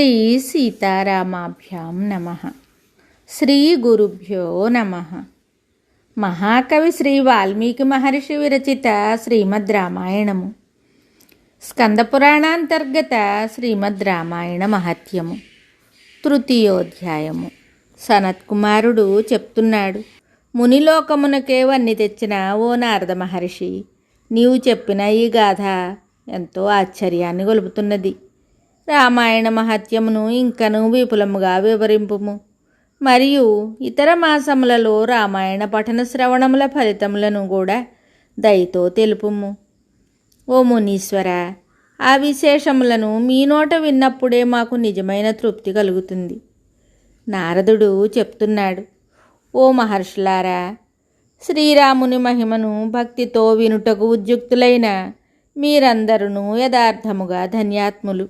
శ్రీ సీతారామాభ్యాం నమః. శ్రీ గురుభ్యో నమః. మహాకవి శ్రీ వాల్మీకి మహర్షి విరచిత శ్రీమద్ రామాయణము. స్కందపురాణాంతర్గత శ్రీమద్ రామాయణ మహత్యము. తృతీయోధ్యాయము. సనత్కుమారుడు చెప్తున్నాడు, మునిలోకమునకే వన్ని తెచ్చిన ఓ నారద మహర్షి, నీవు చెప్పిన ఈ గాథ ఎంతో ఆశ్చర్యాన్ని గొలుపుతున్నది. రామాయణ మహత్యమును ఇంకను విపులముగా వివరింపుము. మరియు ఇతర మాసములలో రామాయణ పఠన శ్రవణముల ఫలితములను కూడా దయతో తెలుపుము. ఓ మునీశ్వర, ఆ విశేషములను మీ నోట విన్నప్పుడే మాకు నిజమైన తృప్తి కలుగుతుంది. నారదుడు చెప్తున్నాడు, ఓ మహర్షులారా, శ్రీరాముని మహిమను భక్తితో వినుటకు ఉద్యుక్తులైన మీరందరూ యథార్థముగా ధన్యాత్ములు.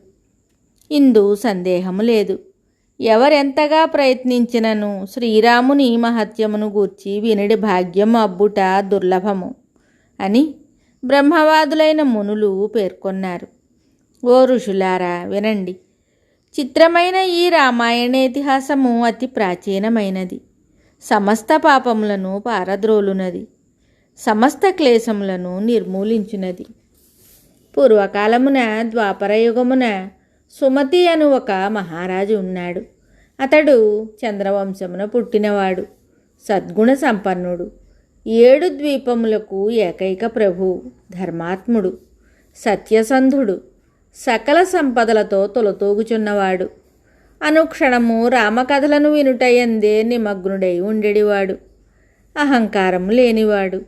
ఇందు సందేహము లేదు. ఎవరెంతగా ప్రయత్నించినను శ్రీరాముని మహత్యమును గూర్చి వినడి భాగ్యం అబ్బుట దుర్లభము అని బ్రహ్మవాదులైన మునులు పేర్కొన్నారు. ఓ ఋషులారా, వినండి. చిత్రమైన ఈ రామాయణేతిహాసము అతి ప్రాచీనమైనది. సమస్త పాపములను పారద్రోలునది, సమస్త క్లేశములను నిర్మూలించునది. పూర్వకాలమున ద్వాపరయుగమున సుమతి అను ఒక మహారాజు ఉన్నాడు. అతడు చంద్రవంశమున పుట్టినవాడు, సద్గుణ సంపన్నుడు, 7 ద్వీపములకు ఏకైక ప్రభువు, ధర్మాత్ముడు, సత్యసంధుడు, సకల సంపదలతో తొలతూగుచున్నవాడు. అనుక్షణము రామకథలను వినుటయందే నిమగ్నుడై ఉండేవాడు. అహంకారము లేనివాడు.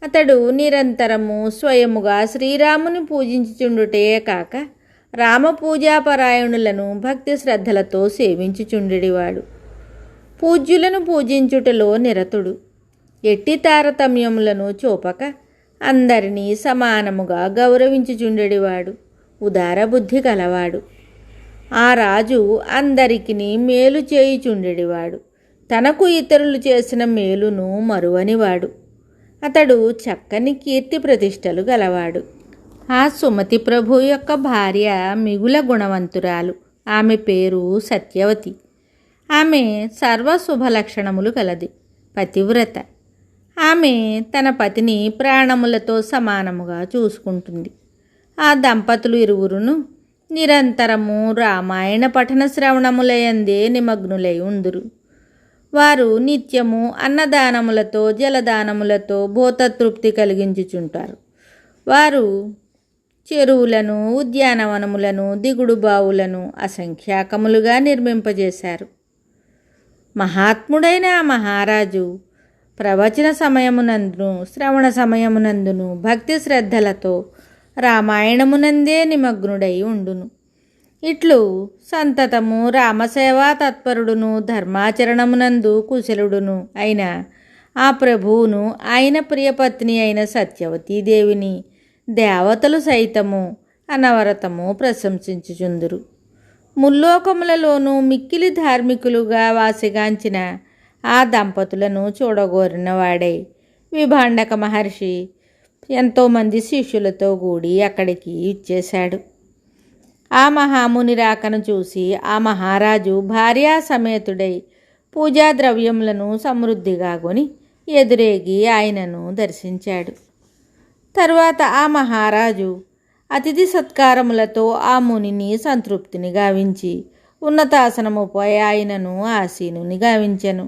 అతడు నిరంతరము స్వయముగా శ్రీరాముని పూజించుచుండుటే కాక రామపూజాపరాయణులను భక్తి శ్రద్ధలతో సేవించుచుండెడివాడు. పూజ్యులను పూజించుటలో నిరతుడు. ఎట్టి తారతమ్యములను చూపక అందరినీ సమానముగా గౌరవించుచుండెడివాడు. ఉదారబుద్ధి గలవాడు. ఆ రాజు అందరికీ మేలు చేయుచుండెడివాడు. తనకు ఇతరులు చేసిన మేలును మరువనివాడు. అతడు చక్కని కీర్తి ప్రతిష్టలు గలవాడు. ఆ సుమతి ప్రభు యొక్క భార్య మిగుల గుణవంతురాలు. ఆమె పేరు సత్యవతి. ఆమె సర్వశుభలక్షణములు కలది, పతివ్రత. ఆమె తన పతిని ప్రాణములతో సమానముగా చూసుకుంటుంది. ఆ దంపతులు ఇరువురును నిరంతరము రామాయణ పఠన శ్రవణములయందే నిమగ్నులై ఉందురు. వారు నిత్యము అన్నదానములతో జలదానములతో భూతతృప్తి కలిగించుచుంటారు. వారు చెరువులను, ఉద్యానవనములను, దిగుడు బావులను అసంఖ్యాకములుగా నిర్మింపజేశారు. మహాత్ముడైన ఆ మహారాజు ప్రవచన సమయమునందును శ్రవణ సమయమునందును భక్తి శ్రద్ధలతో రామాయణమునందే నిమగ్నుడై ఉండును. ఇట్లు సంతతము రామసేవా తత్పరుడును ధర్మాచరణమునందు కుశలుడును అయిన ఆ ప్రభువును, ఆయన ప్రియపత్ని అయిన సత్యవతీదేవిని దేవతలు సైతము అనవరతము ప్రశంసించుచుందురు. ముల్లోకములలోనూ మిక్కిలి ధార్మికులుగా వాసిగాంచిన ఆ దంపతులను చూడగోరిన వాడై విభాండక మహర్షి ఎంతోమంది శిష్యులతో కూడి అక్కడికి ఇచ్చేశాడు. ఆ మహాముని రాకను చూసి ఆ మహారాజు భార్యా సమేతుడై పూజా ద్రవ్యములను సమృద్ధిగా కొని ఎదురేగి ఆయనను దర్శించాడు. తరువాత ఆ మహారాజు అతిథి సత్కారములతో ఆ మునిని సంతృప్తిని గావించి ఉన్నతాసనముపై ఆయనను ఆసీనుని గావించెను.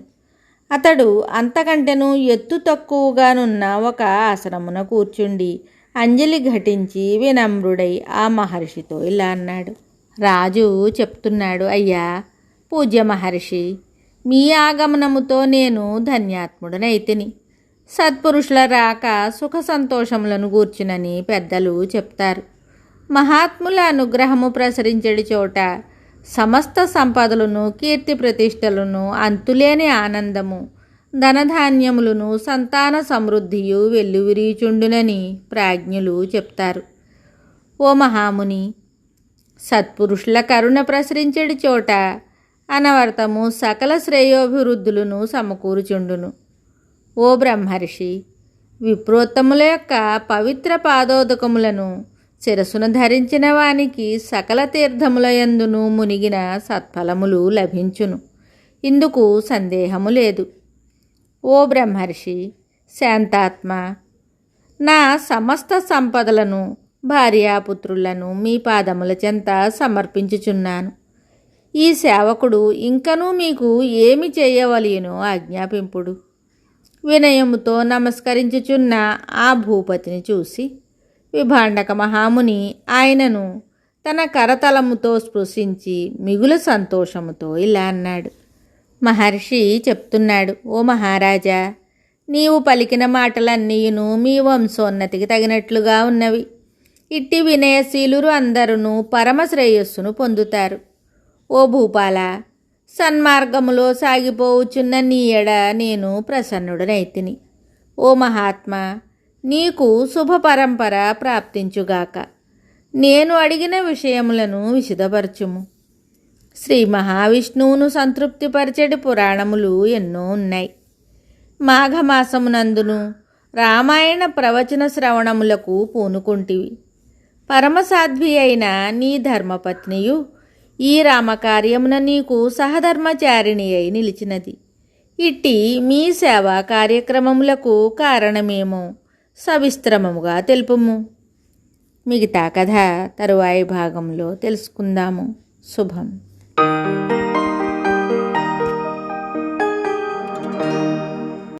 అతడు అంతకంటెను ఎత్తు తక్కువగానున్న ఒక ఆసనమున కూర్చుండి అంజలి ఘటించి వినమ్రుడై ఆ మహర్షితో ఇలా అన్నాడు. రాజు చెప్తున్నాడు, అయ్యా పూజ్య మహర్షి, మీ ఆగమనముతో నేను ధన్యాత్ముడనైతిని. సత్పురుషుల రాక సుఖ సంతోషములను గూర్చునని పెద్దలు చెప్తారు. మహాత్ముల అనుగ్రహము ప్రసరించడి చోట సమస్త సంపదలను, కీర్తి ప్రతిష్టలను, అంతులేని ఆనందము, ధనధాన్యములను, సంతాన సమృద్ధియు వెల్లువిరిచుండునని ప్రాజ్ఞులు చెప్తారు. ఓ మహాముని, సత్పురుషుల కరుణ ప్రసరించడి చోట అనవర్తము సకల శ్రేయోభివృద్ధులను సమకూరుచుండును. ఓ బ్రహ్మర్షి, విప్రోత్తముల యొక్క పవిత్ర పాదోదకములను శిరసును ధరించిన వానికి సకల తీర్థముల యందును మునిగిన సత్ఫలములు లభించును. ఇందుకు సందేహము లేదు. ఓ బ్రహ్మర్షి, శాంతాత్మ, నా సమస్త సంపదలను, భార్యాపుత్రులను మీ పాదముల చెంత సమర్పించుచున్నాను. ఈ సేవకుడు ఇంకనూ మీకు ఏమి చేయవలెనో ఆజ్ఞాపింపుడు. వినయముతో నమస్కరించుచున్న ఆ భూపతిని చూసి విభాండక మహాముని ఆయనను తన కరతలముతో స్పృశించి మిగులు సంతోషముతో ఇలా అన్నాడు. మహర్షి చెప్తున్నాడు, ఓ మహారాజా, నీవు పలికిన మాటలన్నీయును మీ వంశోన్నతికి తగినట్లుగా ఉన్నవి. ఇట్టి వినయశీలురు అందరూ పరమశ్రేయస్సును పొందుతారు. ఓ భూపాల, సన్మార్గములో సాగిపోవుచున్న నీ ఎడ నేను ప్రసన్నుడనైతిని. ఓ మహాత్మా, నీకు శుభ పరంపర ప్రాప్తించుగాక. నేను అడిగిన విషయములను విశదపరచుము. శ్రీ మహావిష్ణువును సంతృప్తిపరచడి పురాణములు ఎన్నో ఉన్నాయి. మాఘమాసమునందును రామాయణ ప్రవచన శ్రవణములకు పూనుకుంటివి. పరమసాధ్వి అయిన నీ ధర్మపత్నియు ఈ రామకార్యమున నీకు సహధర్మచారిణి అయి నిలిచినది. ఇట్టి మీ సేవా కార్యక్రమములకు కారణమేమో సవిస్తరముగా తెలుపుము. మిగతా కథ తరువాయి భాగంలో తెలుసుకుందాము. శుభం.